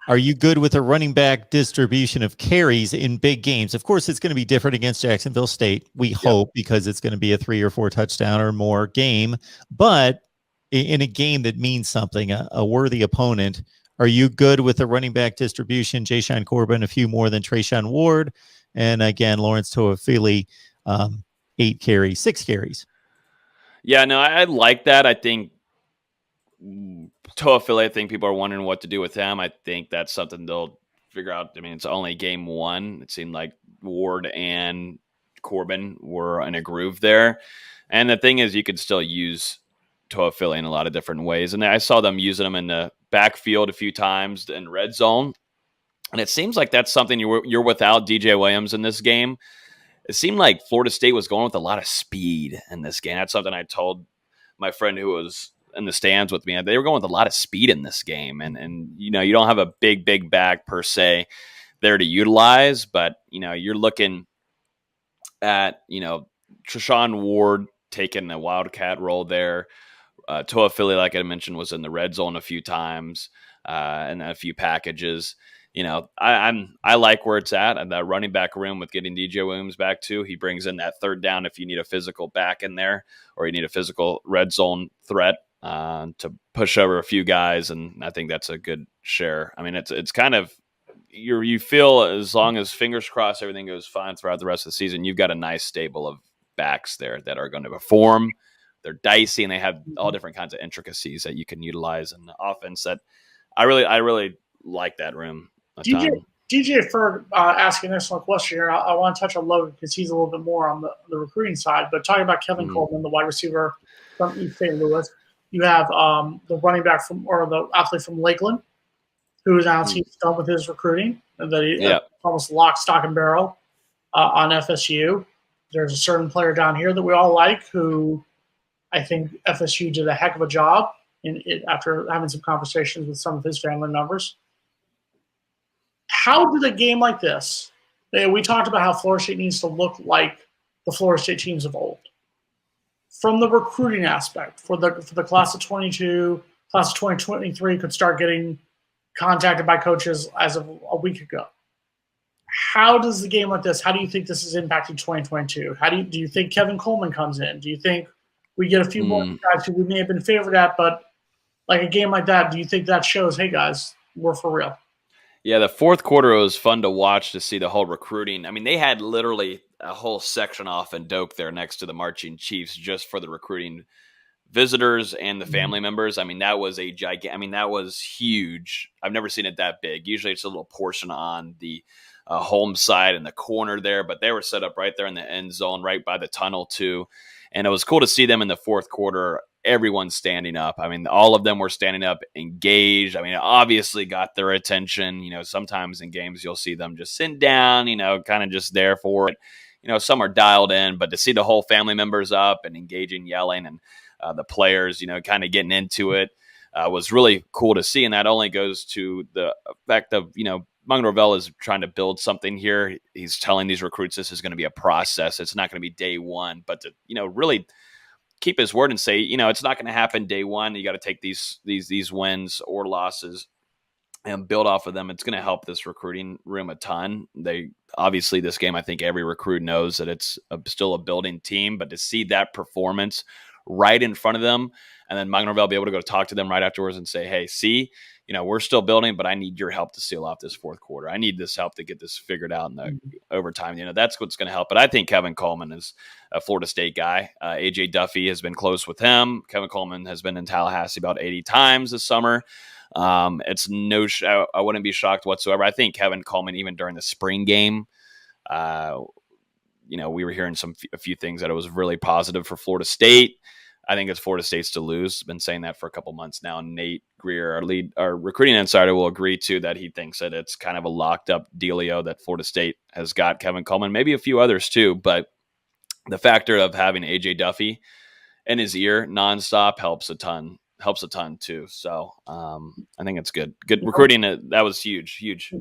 Are you good with a running back distribution of carries in big games? Of course, it's going to be different against Jacksonville State, we Yep. hope, because it's going to be a 3 or 4 touchdown or more game. But in a game that means something, a worthy opponent, are you good with the running back distribution? Jayshon Corbin, a few more than Trayshawn Ward. And again, Lawrence Toafili, 8 carries, 6 carries. Yeah, no, I like that. I think Toafili, I think people are wondering what to do with him. I think that's something they'll figure out. I mean, it's only game one. It seemed like Ward and Corbin were in a groove there. And the thing is, you could still use Toafili in a lot of different ways. And I saw them using him in the backfield a few times in red zone. And it seems like that's something you're without DJ Williams in this game. It seemed like Florida State was going with a lot of speed in this game. That's something I told my friend who was in the stands with me. They were going with a lot of speed in this game. And you know, you don't have a big back per se there to utilize, but, you know, you're looking at, you know, Treshaun Ward taking a wildcat role there. Toafili, like I mentioned, was in the red zone a few times and a few packages. You know, I like where it's at, and that running back room with getting DJ Williams back too. He brings in that third down if you need a physical back in there, or you need a physical red zone threat to push over a few guys, and I think that's a good share. I mean, it's kind of you feel, as long as fingers crossed everything goes fine throughout the rest of the season, you've got a nice stable of backs there that are going to perform. They're dicey and they have all different kinds of intricacies that you can utilize in the offense. That I really like that room. DJ Ferg asking an excellent question here. I want to touch on Logan because he's a little bit more on the recruiting side. But talking about Kevin Coleman, the wide receiver from East St. Louis, you have the running back or the athlete from Lakeland, who is announced he's done with his recruiting and that he almost lock, stock, and barrel on FSU. There's a certain player down here that we all like who I think FSU did a heck of a job after having some conversations with some of his family members. How did a game like this, we talked about how Florida State needs to look like the Florida State teams of old. From the recruiting aspect, for the class of 22, class of 2023 could start getting contacted by coaches as of a week ago. How does the game like this, how do you think this is impacting 2022? Do you think Kevin Coleman comes in? Do you think we get a few more guys who we may have been favored at, but like a game like that, do you think that shows, hey guys, we're for real? Yeah, the fourth quarter was fun to watch, to see the whole recruiting. I mean, they had literally a whole section off in Doak there next to the Marching Chiefs just for the recruiting visitors and the family members. I mean, that was that was huge. I've never seen it that big. Usually it's a little portion on the home side in the corner there, but they were set up right there in the end zone, right by the tunnel too. And it was cool to see them in the fourth quarter. Everyone standing up. I mean, all of them were standing up, engaged. I mean, it obviously got their attention. You know, sometimes in games you'll see them just sitting down, you know, kind of just there for it. You know, some are dialed in, but to see the whole family members up and engaging, yelling, and the players, you know, kind of getting into it was really cool to see. And that only goes to the fact of, you know, Mike Norvell is trying to build something here. He's telling these recruits this is going to be a process. It's not going to be day one, but to, you know, really keep his word and say, you know, it's not going to happen day one. You got to take these wins or losses and build off of them. It's going to help this recruiting room a ton. They obviously, this game, I think every recruit knows that it's still a building team, but to see that performance right in front of them, and then Mike Norvell be able to go talk to them right afterwards and say, hey, see, you know, we're still building, but I need your help to seal off this fourth quarter. I need this help to get this figured out in the overtime. You know, that's what's going to help. But I think Kevin Coleman is a Florida State guy. AJ Duffy has been close with him. Kevin Coleman has been in Tallahassee about 80 times this summer. It's I wouldn't be shocked whatsoever. I think Kevin Coleman, even during the spring game, you know, we were hearing a few things that it was really positive for Florida State. I think it's Florida State's to lose. Been saying that for a couple months now. Nate Greer, our recruiting insider, will agree to that. He thinks that it's kind of a locked up dealio that Florida State has got Kevin Coleman, maybe a few others too. But the factor of having AJ Duffy in his ear nonstop helps a ton too. So I think it's good. Good recruiting. That was huge.